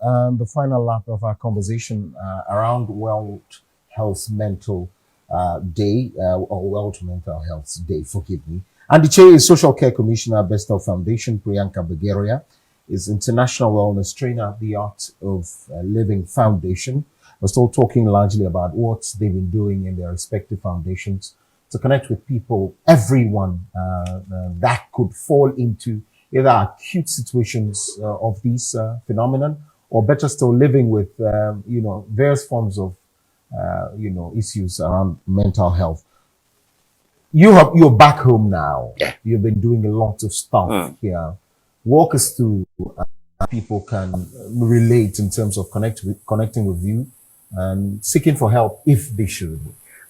the final lap of our conversation around World Health Mental Day, or World Mental Health Day, forgive me. And the chair is Social Care Commissioner, Bestel Foundation, Priyanka Bageria, is International Wellness Trainer at the Art of Living Foundation. We're still talking largely about what they've been doing in their respective foundations to connect with people, everyone that could fall into either acute situations of these phenomenon, or better still living with, various forms of, issues around mental health. You're back home now. Yeah. You've been doing a lot of stuff here. Walk us through how people can relate in terms of connecting with you and seeking for help if they should.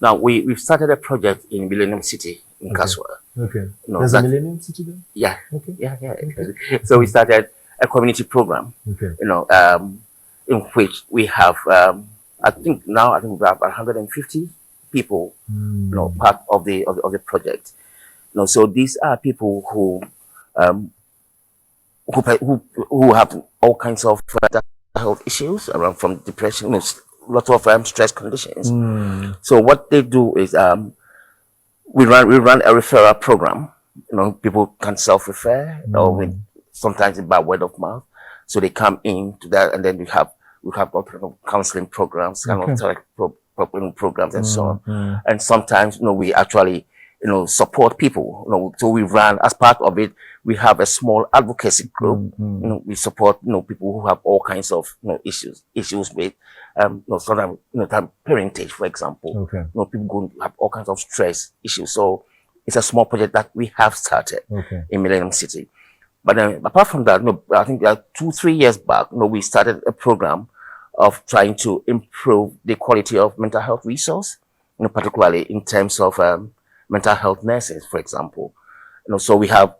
Now, we've started a project in Millennium City in Kaswa. Okay. There's a Millennium City there? Yeah. Okay. Yeah. So we started a community program, Okay. In which we have, I think we have 150 people, part of the project. So these are people who have all kinds of health issues around, from depression, lots of stress conditions. So what they do is we run a referral program. People can self-refer, or sometimes by word of mouth. So they come in to that, and then we have counseling programs, programs, and so on. And sometimes we actually support people. So we run, as part of it, we have a small advocacy group. We support people who have all kinds of issues with sometimes parentage, for example. Okay. People going to have all kinds of stress issues. So it's a small project that we have started in Millennium City. But apart from that, I think 2-3 years back, we started a program of trying to improve the quality of mental health resource, particularly in terms of mental health nurses, for example. So we are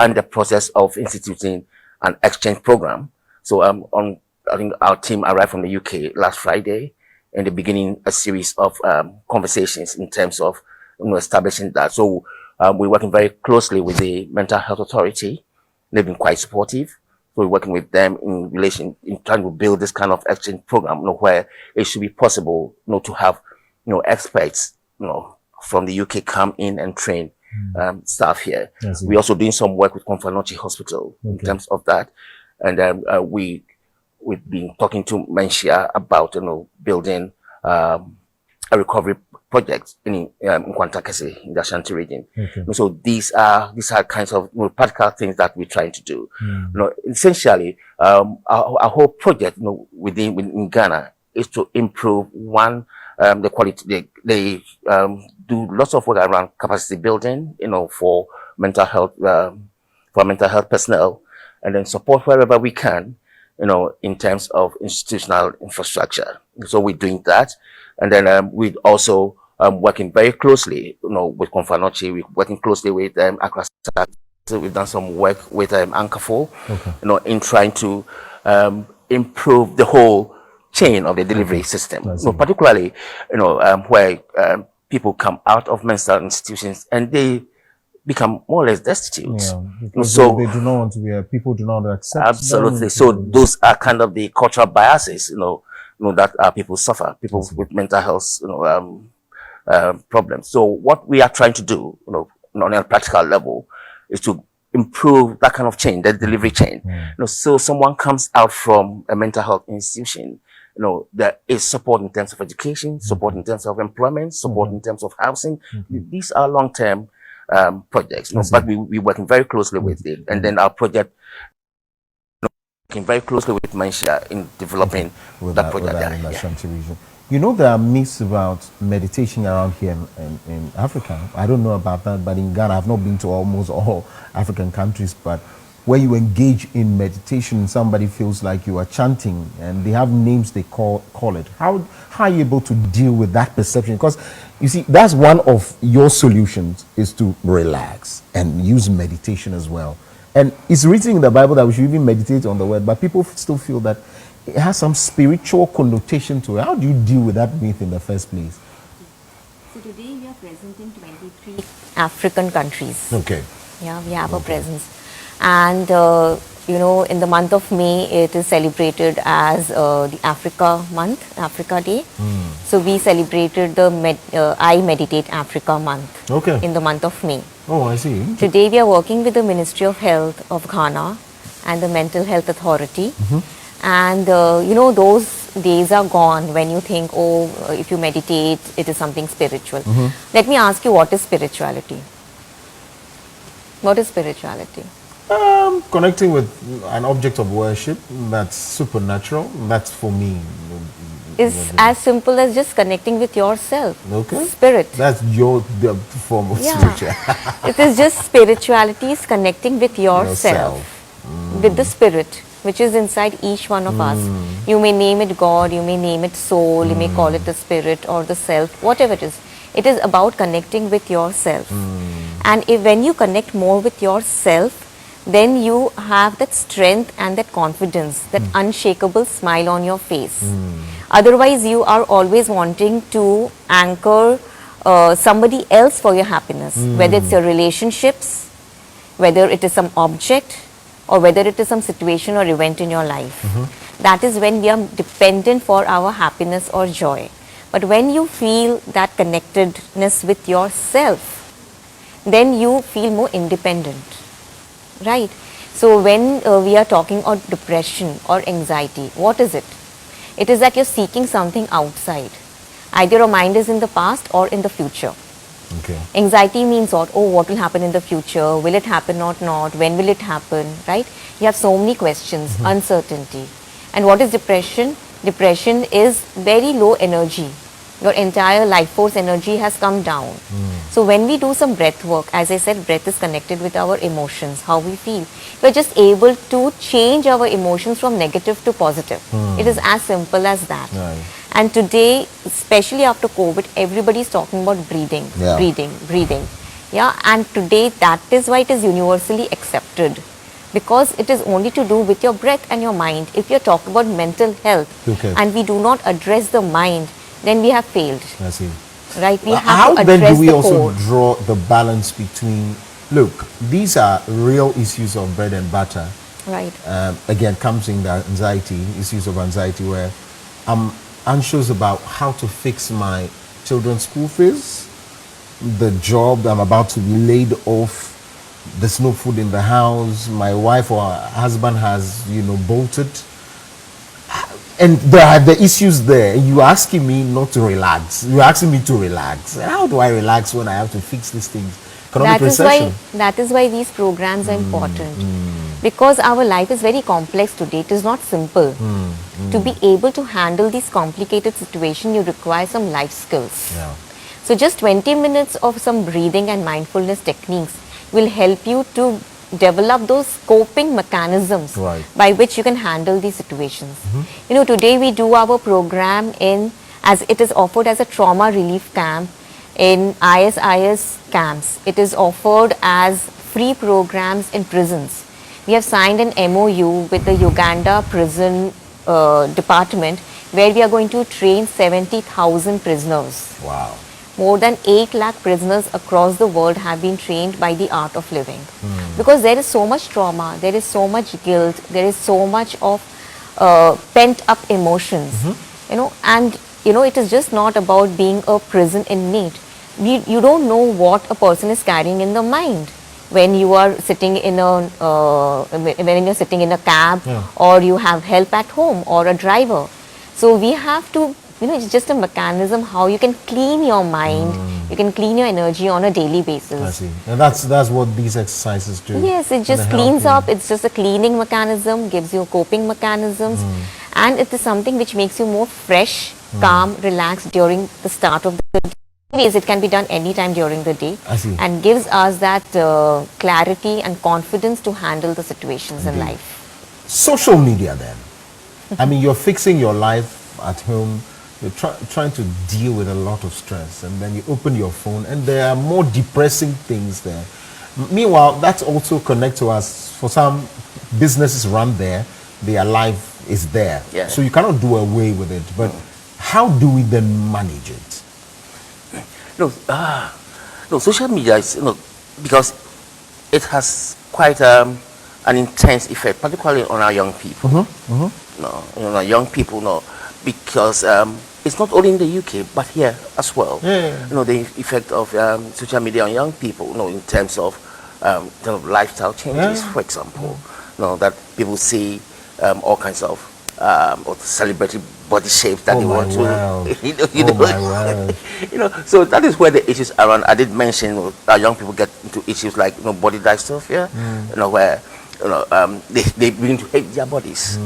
in the process of instituting an exchange program. So I think our team arrived from the UK last Friday, and they're beginning a series of conversations in terms of establishing that. So we're working very closely with the Mental Health Authority. They've been quite supportive. So we're working with them in trying to build this kind of exchange program, where it should be possible, to have, experts, from the UK come in and train staff here. We're also doing some work with Confanochi Hospital in terms of that. And we've been talking to Menchia about, building a recovery project in Kwantakese, in the Ashanti region. So these are kinds of practical things that we're trying to do. Essentially, our whole project, within Ghana, is to improve the quality. They do lots of work around capacity building, for mental health personnel, and then support wherever we can, in terms of institutional infrastructure. So we're doing that, and then we also working very closely, with Confanochi. We're working closely with Accra. So we've done some work with Ankafo, in trying to improve the whole chain of the delivery system. Particularly, where people come out of mental institutions and they become more or less destitute. So they do not want to be. People do not want to accept. Absolutely. So those are kind of the cultural biases, that people suffer. People with mental health, problems. So what we are trying to do, on a practical level, is to improve that kind of chain, that delivery chain. So someone comes out from a mental health institution, there is support in terms of education, support in terms of employment, support in terms of housing. These are long-term projects, but we're working very closely with it. And then our project, working very closely with Menchia in developing that project. In the Ashanti region. There are myths about meditation around here in Africa. I don't know about that, but in Ghana, I've not been to almost all African countries, but where you engage in meditation, somebody feels like you are chanting, and they have names they call it. How are you able to deal with that perception? Because you see, that's one of your solutions, is to relax and use meditation as well. And it's written in the Bible that we should even meditate on the word, but people still feel that it has some spiritual connotation to it. How do you deal with that myth in the first place? So today we are present in 23 African countries. Okay. Yeah, we have a presence. And in the month of May, it is celebrated as the Africa month, Africa Day. So we celebrated the I Meditate Africa month Okay. in the month of May. Oh, I see. Today we are working with the Ministry of Health of Ghana and the Mental Health Authority. And those days are gone when you think, oh, if you meditate, it is something spiritual. Let me ask you, what is spirituality? What is spirituality? Connecting with an object of worship that's supernatural. That's for me. Is as simple as just connecting with yourself. Okay. Spirit. That's the form of Yeah. spirituality. It is just spirituality is connecting with yourself, with the spirit which is inside each one of us. You may name it God, you may name it soul, you may call it the spirit or the self, whatever it is. It is about connecting with yourself. And when you connect more with yourself, then you have that strength and that confidence, that unshakable smile on your face. Otherwise, you are always wanting to anchor somebody else for your happiness, whether it's your relationships, whether it is some object, or whether it is some situation or event in your life. That is when we are dependent for our happiness or joy. But when you feel that connectedness with yourself, then you feel more independent, right? So when we are talking about depression or anxiety, what is it? It is that you're seeking something outside. Either your mind is in the past or in the future. Okay. Anxiety means what? Oh, what will happen in the future? Will it happen or not? When will it happen? Right? You have so many questions, uncertainty. And what is depression? Depression is very low energy. Your entire life force energy has come down. So when we do some breath work, as I said, breath is connected with our emotions, how we feel. We're just able to change our emotions from negative to positive. It is as simple as that. Right. And today, especially after COVID, everybody is talking about breathing, Yeah. breathing. Yeah, and today that is why it is universally accepted, because it is only to do with your breath and your mind. If you're talking about mental health Okay. and we do not address the mind, then we have failed, I see. right? We have How to then address do we the also core. draw the balance between, look, these are real issues of bread and butter. Right. Again, comes in the anxiety, issues of anxiety, where I'm anxious about how to fix my children's school fees, the job I'm about to be laid off, there's no food in the house, my wife or husband has, bolted. And there are the issues there. You're asking me not to relax. You're asking me to relax. How do I relax when I have to fix these things? Economic recession. That is why these programs are important, because our life is very complex today. It is not simple. To be able to handle these complicated situations, you require some life skills. Yeah. So just 20 minutes of some breathing and mindfulness techniques will help you to develop those coping mechanisms Right. by which you can handle these situations. Today we do our program as it is offered as a trauma relief camp in ISIS camps. It is offered as free programs in prisons. We have signed an MOU with the Uganda prison department, where we are going to train 70,000 prisoners. Wow. More than 8 lakh prisoners across the world have been trained by the art of living. Because there is so much trauma, there is so much guilt, there is so much of pent up emotions, and it is just not about being a prison inmate. You don't know what a person is carrying in the mind when you are sitting in a cab, or you have help at home or a driver. So we have to, it's just a mechanism how you can clean your mind, you can clean your energy on a daily basis. I see. And that's what these exercises do. Yes, it just Kinda cleans help up. It's just a cleaning mechanism, gives you coping mechanisms, and it is something which makes you more fresh, calm, relaxed during the start of the day. Anyways, it can be done anytime during the day, I see. and gives us that clarity and confidence to handle the situations in life. Social media then. I mean, you're fixing your life at home. You're trying to deal with a lot of stress, and then you open your phone and there are more depressing things there. Meanwhile, that's also connect to us. For some businesses run there, their life is there. Yeah. So you cannot do away with it. But how do we then manage it? No, social media is, because it has quite an intense effect, particularly on our young people. Young people, because it's not only in the UK but here as well. The effect of social media on young people, in terms of lifestyle changes, for example. That people see all kinds of celebrity body shapes that they want to. So that is where the issues around. I did mention young people get into issues like body dysmorphia, where they begin to hate their bodies,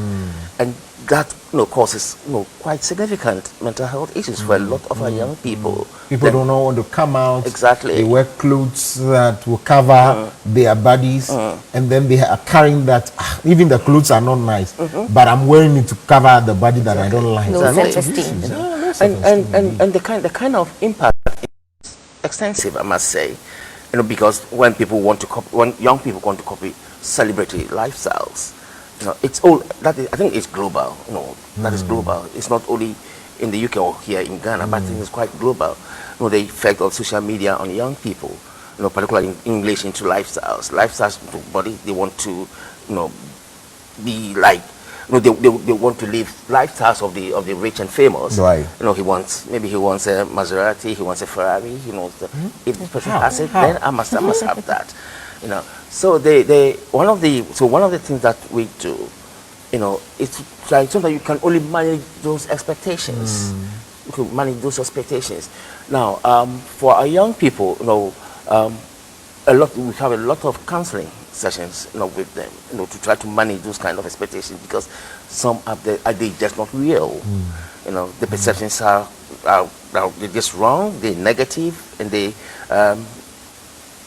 and that causes quite significant mental health issues for a lot of our young people. People don't know when to come out. Exactly. They wear clothes that will cover their bodies, and then they are carrying that. Even the clothes are not nice, but I'm wearing it to cover the body that I don't like. No self-esteem. And the kind of impact is extensive, I must say. Because when young people want to copy celebrity lifestyles, it's all that is, I think it's global. That is global. It's not only in the UK or here in Ghana, but I think it's quite global. The effect of social media on young people, particularly in relation to lifestyles to body. They want to, be like, they want to live lifestyles of the rich and famous. Right. He wants a Maserati, he wants a Ferrari. If the person has it, then I must have that. So one of the things that we do, it's like so that you can only manage those expectations. You can manage those expectations. Now, for our young people, we have a lot of counseling sessions, with them, to try to manage those kind of expectations, because some are they just not real. The perceptions are they're just wrong, they're negative, and they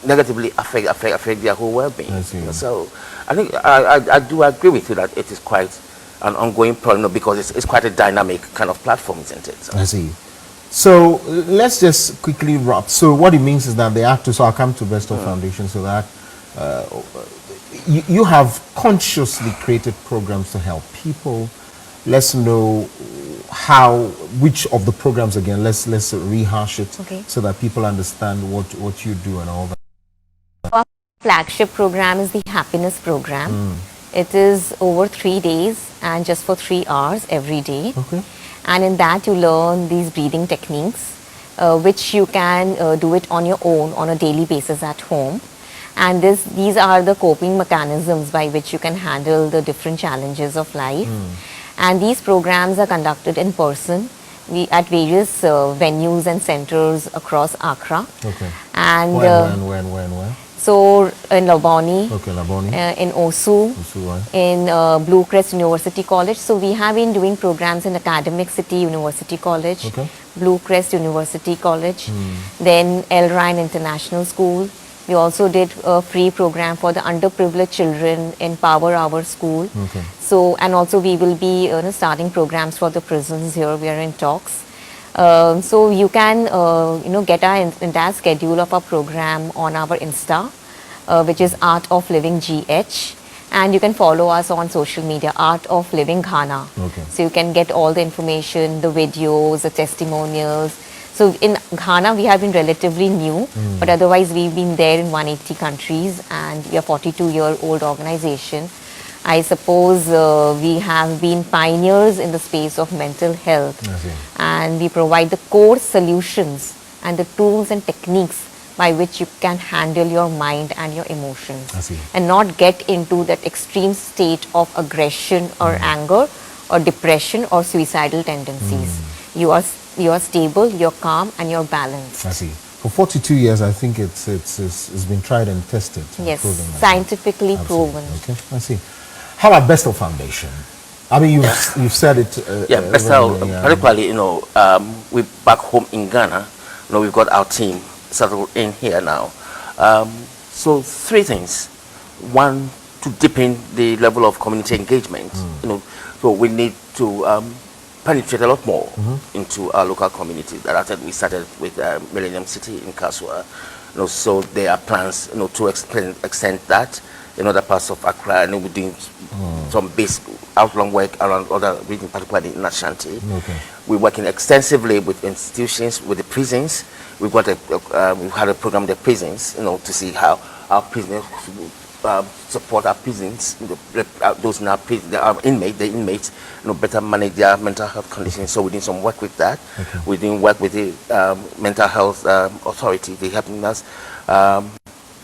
negatively affect their whole well-being. So I think I do agree with you that it is quite an ongoing problem, because it's quite a dynamic kind of platform, isn't it? I see. So let's just quickly wrap. So what it means is that they have to. So I'll come to Best of Foundation. So that you have consciously created programs to help people. Let's know which of the programs again. Let's rehash it, so that people understand what you do and all that. Our flagship program is the happiness program. It is over 3 days and just for 3 hours every day. And in that you learn these breathing techniques, which you can do it on your own on a daily basis at home. And these are the coping mechanisms by which you can handle the different challenges of life. And these programs are conducted in person at various venues and centers across Accra. And when? So in Laboni, in Osu, in Blue Crest University College. So we have been doing programs in Academic City University College, Blue Crest University College, then El Ryan International School. We also did a free program for the underprivileged children in Power Hour School. So, and also we will be starting programs for the prisons here. We are in talks. So you can get our entire schedule of our program on our Insta, which is Art of Living GH, and you can follow us on social media, Art of Living Ghana. So you can get all the information, the videos, the testimonials. So in Ghana we have been relatively new, but otherwise we've been there in 180 countries, and we are a 42-year-old organization. I suppose we have been pioneers in the space of mental health, and we provide the core solutions and the tools and techniques by which you can handle your mind and your emotions, and not get into that extreme state of aggression or anger or depression or suicidal tendencies. You are stable, you're calm, and you're balanced. I see. For 42 years, I think it's been tried and tested. Yes, scientifically proven. Okay, I see. How about Best of Foundation? I mean, you've said it. Best of, particularly, we back home in Ghana. We've got our team settled in here now. So 3 things. 1, to deepen the level of community engagement. So we need to penetrate a lot more into our local community. That I said we started with Millennium City in Kaswa. So there are plans, to extend that in other parts of Accra, and we're doing some basic outline work around other regions, particularly in Ashanti. We're working extensively with institutions, with the prisons. We've got we've had a program with the prisons, to see how our prisoners support our prisons, those in our prison, our inmates, better manage their mental health conditions. So we're doing some work with that. Okay. We're doing work with the mental health authority. They're helping us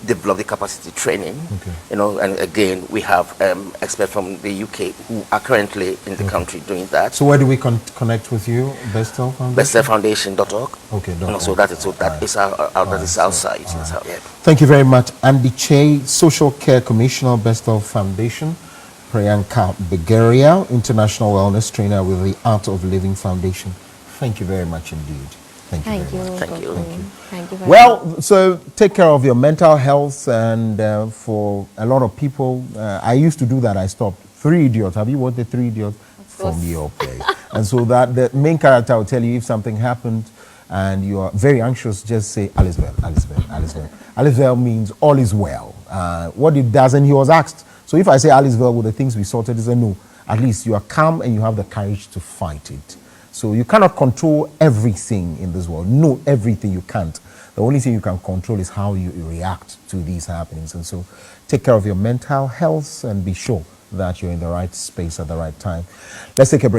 develop the capacity training. Okay. And again, we have experts from the UK who are currently in the country doing that. So where do we connect with you? Bestel Foundation? BestelFoundation.org. Okay. That is our site. Yeah. Thank you very much. Andy Che, Social Care Commissioner, Bestel Foundation. Priyanka Begeria, International Wellness Trainer with the Art of Living Foundation. Thank you very much indeed. Thank you very much. Thank you. Thank you very much. Well, so take care of your mental health, and for a lot of people, I used to do that. I stopped. 3 Idiots. Have you watched the 3 Idiots? From your place. And so that the main character will tell you if something happened and you are very anxious, just say all is well, all is well, all is well. All is well means all is well. What it does, and he was asked. So if I say all is well with the things we sorted, he said no. At least you are calm and you have the courage to fight it. So you cannot control everything in this world. No, everything you can't. The only thing you can control is how you react to these happenings. And so take care of your mental health and be sure that you're in the right space at the right time. Let's take a break.